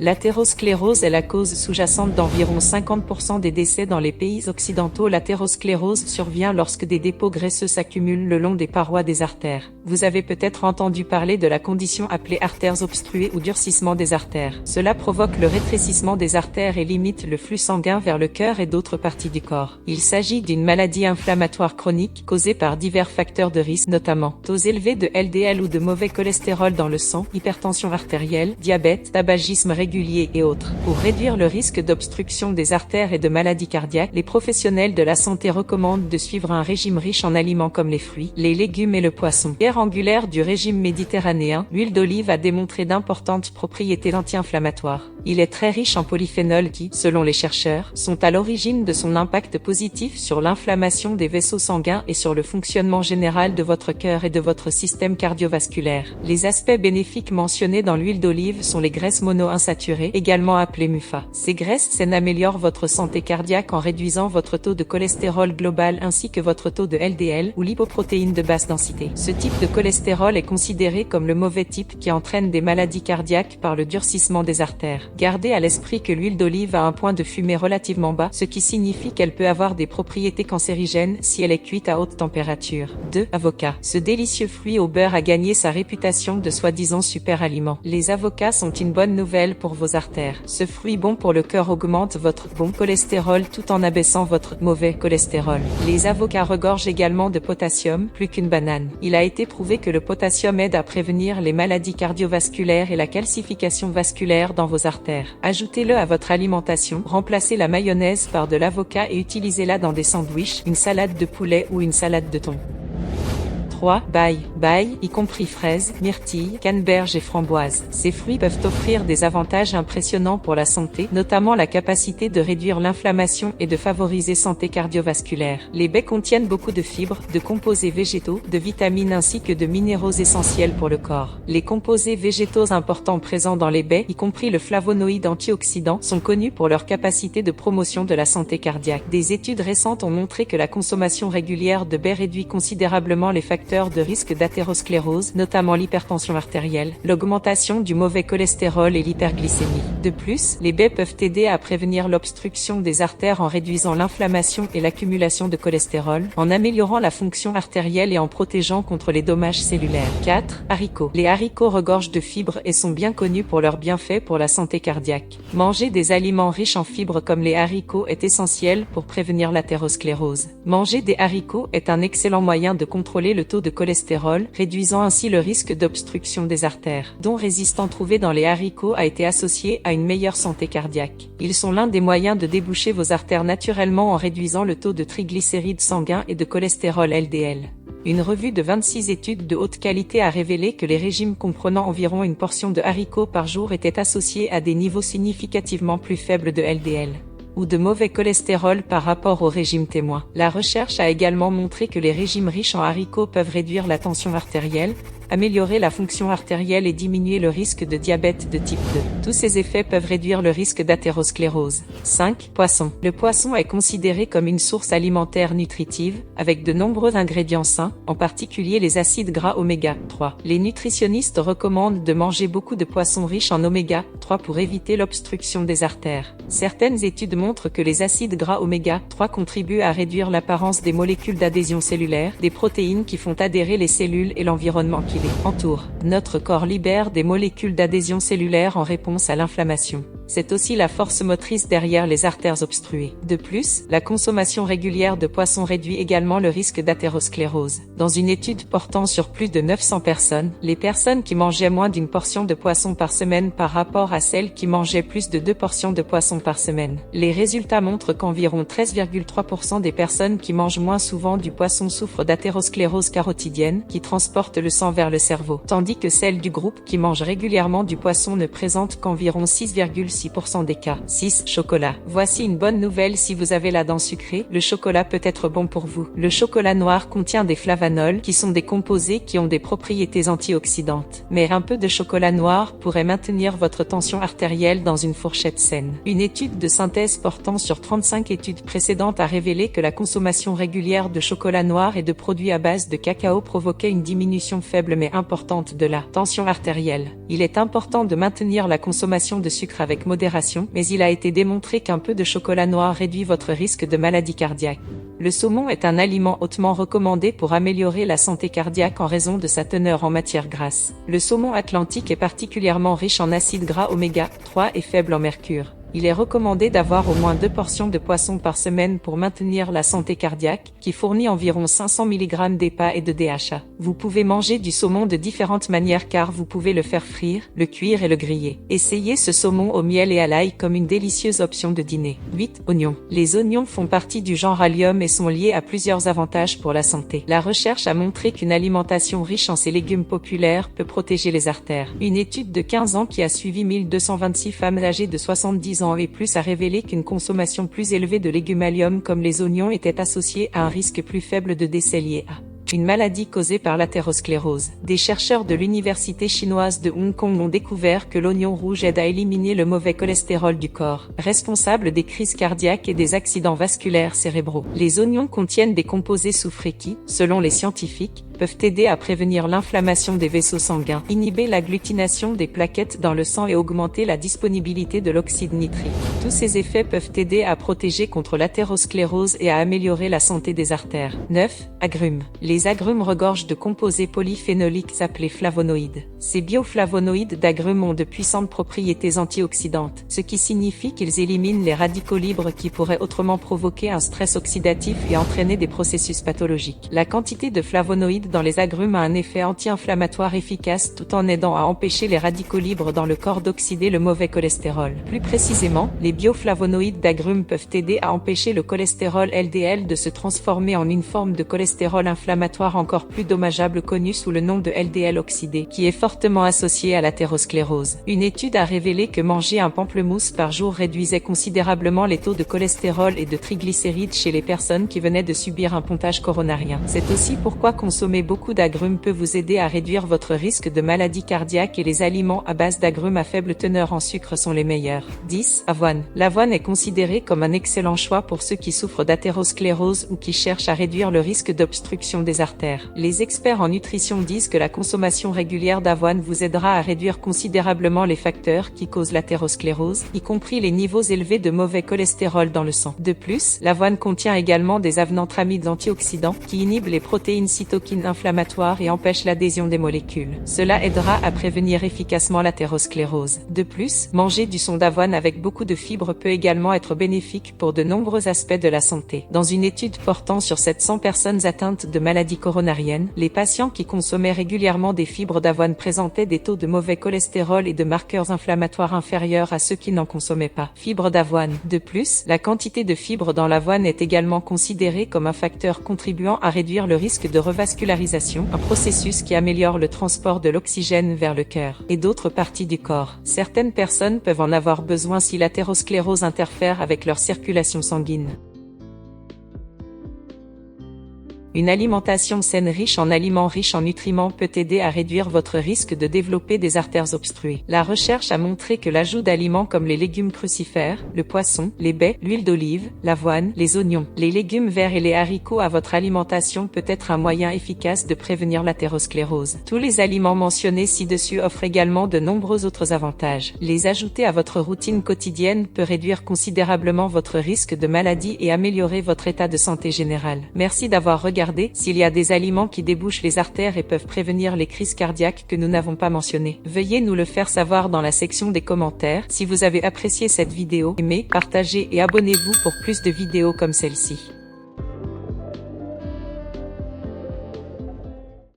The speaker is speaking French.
L'athérosclérose est la cause sous-jacente d'environ 50% des décès dans les pays occidentaux. L'athérosclérose survient lorsque des dépôts graisseux s'accumulent le long des parois des artères. Vous avez peut-être entendu parler de la condition appelée artères obstruées ou durcissement des artères. Cela provoque le rétrécissement des artères et limite le flux sanguin vers le cœur et d'autres parties du corps. Il s'agit d'une maladie inflammatoire chronique causée par divers facteurs de risque, notamment taux élevés de LDL ou de mauvais cholestérol dans le sang, hypertension artérielle, diabète, tabagisme régulier et autres. Pour réduire le risque d'obstruction des artères et de maladies cardiaques, les professionnels de la santé recommandent de suivre un régime riche en aliments comme les fruits, les légumes et le poisson. Pierre angulaire du régime méditerranéen, l'huile d'olive a démontré d'importantes propriétés anti-inflammatoires. Il est très riche en polyphénols qui, selon les chercheurs, sont à l'origine de son impact positif sur l'inflammation des vaisseaux sanguins et sur le fonctionnement général de votre cœur et de votre système cardiovasculaire. Les aspects bénéfiques mentionnés dans l'huile d'olive sont les graisses monoinsaturées, également appelées MUFA. Ces graisses saines améliorent votre santé cardiaque en réduisant votre taux de cholestérol global ainsi que votre taux de LDL ou lipoprotéines de basse densité. Ce type de cholestérol est considéré comme le mauvais type qui entraîne des maladies cardiaques par le durcissement des artères. Gardez à l'esprit que l'huile d'olive a un point de fumée relativement bas, ce qui signifie qu'elle peut avoir des propriétés cancérigènes si elle est cuite à haute température. 2. Avocat. Ce délicieux fruit au beurre a gagné sa réputation de soi-disant super aliment. Les avocats sont une bonne nouvelle pour vos artères. Ce fruit bon pour le cœur augmente votre bon cholestérol tout en abaissant votre mauvais cholestérol. Les avocats regorgent également de potassium, plus qu'une banane. Il a été prouvé que le potassium aide à prévenir les maladies cardiovasculaires et la calcification vasculaire dans vos artères. Ajoutez-le à votre alimentation, remplacez la mayonnaise par de l'avocat et utilisez-la dans des sandwichs, une salade de poulet ou une salade de thon. 3. Bail, y compris fraises, myrtilles, canneberges et framboises. Ces fruits peuvent offrir des avantages impressionnants pour la santé, notamment la capacité de réduire l'inflammation et de favoriser santé cardiovasculaire. Les baies contiennent beaucoup de fibres, de composés végétaux, de vitamines ainsi que de minéraux essentiels pour le corps. Les composés végétaux importants présents dans les baies, y compris le flavonoïde antioxydant, sont connus pour leur capacité de promotion de la santé cardiaque. Des études récentes ont montré que la consommation régulière de baies réduit considérablement les facteurs de risque d'athérosclérose, notamment l'hypertension artérielle, l'augmentation du mauvais cholestérol et l'hyperglycémie. De plus, les baies peuvent aider à prévenir l'obstruction des artères en réduisant l'inflammation et l'accumulation de cholestérol, en améliorant la fonction artérielle et en protégeant contre les dommages cellulaires. 4. Haricots. Les haricots regorgent de fibres et sont bien connus pour leurs bienfaits pour la santé cardiaque. Manger des aliments riches en fibres comme les haricots est essentiel pour prévenir l'athérosclérose. Manger des haricots est un excellent moyen de contrôler le taux de cholestérol, réduisant ainsi le risque d'obstruction des artères. Don résistant trouvé dans les haricots a été associé à une meilleure santé cardiaque. Ils sont l'un des moyens de déboucher vos artères naturellement en réduisant le taux de triglycérides sanguins et de cholestérol LDL. Une revue de 26 études de haute qualité a révélé que les régimes comprenant environ une portion de haricots par jour étaient associés à des niveaux significativement plus faibles de LDL ou de mauvais cholestérol par rapport au régime témoin. La recherche a également montré que les régimes riches en haricots peuvent réduire la tension artérielle, améliorer la fonction artérielle et diminuer le risque de diabète de type 2. Tous ces effets peuvent réduire le risque d'athérosclérose. 5. Poisson. Le poisson est considéré comme une source alimentaire nutritive, avec de nombreux ingrédients sains, en particulier les acides gras oméga 3. Les nutritionnistes recommandent de manger beaucoup de poissons riches en oméga 3 pour éviter l'obstruction des artères. Certaines études montrent que les acides gras oméga 3 contribuent à réduire l'apparence des molécules d'adhésion cellulaire, des protéines qui font adhérer les cellules et l'environnement qui les entoure. Notre corps libère des molécules d'adhésion cellulaire en réponse à l'inflammation. C'est aussi la force motrice derrière les artères obstruées. De plus, la consommation régulière de poissons réduit également le risque d'athérosclérose. Dans une étude portant sur plus de 900 personnes, les personnes qui mangeaient moins d'une portion de poisson par semaine par rapport à celles qui mangeaient plus de 2 portions de poisson par semaine. Les résultats montrent qu'environ 13,3% des personnes qui mangent moins souvent du poisson souffrent d'athérosclérose carotidienne, qui transporte le sang vers le cerveau, tandis que celles du groupe qui mangent régulièrement du poisson ne présentent qu'environ 6,6% 6% des cas. 6. Chocolat. Voici une bonne nouvelle si vous avez la dent sucrée, le chocolat peut être bon pour vous. Le chocolat noir contient des flavanols qui sont des composés qui ont des propriétés antioxydantes. Mais un peu de chocolat noir pourrait maintenir votre tension artérielle dans une fourchette saine. Une étude de synthèse portant sur 35 études précédentes a révélé que la consommation régulière de chocolat noir et de produits à base de cacao provoquait une diminution faible mais importante de la tension artérielle. Il est important de maintenir la consommation de sucre avec modération, mais il a été démontré qu'un peu de chocolat noir réduit votre risque de maladie cardiaque. Le saumon est un aliment hautement recommandé pour améliorer la santé cardiaque en raison de sa teneur en matières grasses. Le saumon atlantique est particulièrement riche en acides gras oméga 3 et faible en mercure. Il est recommandé d'avoir au moins 2 portions de poisson par semaine pour maintenir la santé cardiaque, qui fournit environ 500 mg d'EPA et de DHA. Vous pouvez manger du saumon de différentes manières car vous pouvez le faire frire, le cuire et le griller. Essayez ce saumon au miel et à l'ail comme une délicieuse option de dîner. 8. Oignons. Les oignons font partie du genre Allium et sont liés à plusieurs avantages pour la santé. La recherche a montré qu'une alimentation riche en ces légumes populaires peut protéger les artères. Une étude de 15 ans qui a suivi 1226 femmes âgées de 70 ans et plus a révélé qu'une consommation plus élevée de légumes Allium comme les oignons était associée à un risque plus faible de décès lié à une maladie causée par l'athérosclérose. Des chercheurs de l'université chinoise de Hong Kong ont découvert que l'oignon rouge aide à éliminer le mauvais cholestérol du corps, responsable des crises cardiaques et des accidents vasculaires cérébraux. Les oignons contiennent des composés soufrés qui, selon les scientifiques, peuvent aider à prévenir l'inflammation des vaisseaux sanguins, inhiber l'agglutination des plaquettes dans le sang et augmenter la disponibilité de l'oxyde nitrique. Tous ces effets peuvent aider à protéger contre l'athérosclérose et à améliorer la santé des artères. 9. Agrumes. Les agrumes regorgent de composés polyphénoliques appelés flavonoïdes. Ces bioflavonoïdes d'agrumes ont de puissantes propriétés antioxydantes, ce qui signifie qu'ils éliminent les radicaux libres qui pourraient autrement provoquer un stress oxydatif et entraîner des processus pathologiques. La quantité de flavonoïdes dans les agrumes a un effet anti-inflammatoire efficace tout en aidant à empêcher les radicaux libres dans le corps d'oxyder le mauvais cholestérol. Plus précisément, les bioflavonoïdes d'agrumes peuvent aider à empêcher le cholestérol LDL de se transformer en une forme de cholestérol inflammatoire encore plus dommageable connu sous le nom de LDL oxydé, qui est fortement associé à l'athérosclérose. Une étude a révélé que manger un pamplemousse par jour réduisait considérablement les taux de cholestérol et de triglycérides chez les personnes qui venaient de subir un pontage coronarien. C'est aussi pourquoi consommer beaucoup d'agrumes peut vous aider à réduire votre risque de maladie cardiaque et les aliments à base d'agrumes à faible teneur en sucre sont les meilleurs. 10. Avoine. L'avoine est considérée comme un excellent choix pour ceux qui souffrent d'athérosclérose ou qui cherchent à réduire le risque d'obstruction des artères. Les experts en nutrition disent que la consommation régulière d'avoine vous aidera à réduire considérablement les facteurs qui causent l'athérosclérose, y compris les niveaux élevés de mauvais cholestérol dans le sang. De plus, l'avoine contient également des avenantramides antioxydants qui inhibent les protéines cytokines inflammatoires et empêchent l'adhésion des molécules. Cela aidera à prévenir efficacement l'athérosclérose. De plus, manger du son d'avoine avec beaucoup de fibres peut également être bénéfique pour de nombreux aspects de la santé. Dans une étude portant sur 700 personnes atteintes de maladies coronariennes, les patients qui consommaient régulièrement des fibres d'avoine présentaient des taux de mauvais cholestérol et de marqueurs inflammatoires inférieurs à ceux qui n'en consommaient pas. Fibres d'avoine. De plus, la quantité de fibres dans l'avoine est également considérée comme un facteur contribuant à réduire le risque de revascularisation, un processus qui améliore le transport de l'oxygène vers le cœur et d'autres parties du corps. Certaines personnes peuvent en avoir besoin si l'athérosclérose interfère avec leur circulation sanguine. Une alimentation saine riche en aliments riches en nutriments peut aider à réduire votre risque de développer des artères obstruées. La recherche a montré que l'ajout d'aliments comme les légumes crucifères, le poisson, les baies, l'huile d'olive, l'avoine, les oignons, les légumes verts et les haricots à votre alimentation peut être un moyen efficace de prévenir l'athérosclérose. Tous les aliments mentionnés ci-dessus offrent également de nombreux autres avantages. Les ajouter à votre routine quotidienne peut réduire considérablement votre risque de maladie et améliorer votre état de santé général. Merci d'avoir regardé. S'il y a des aliments qui débouchent les artères et peuvent prévenir les crises cardiaques que nous n'avons pas mentionnées. Veuillez nous le faire savoir dans la section des commentaires. Si vous avez apprécié cette vidéo, aimez, partagez et abonnez-vous pour plus de vidéos comme celle-ci.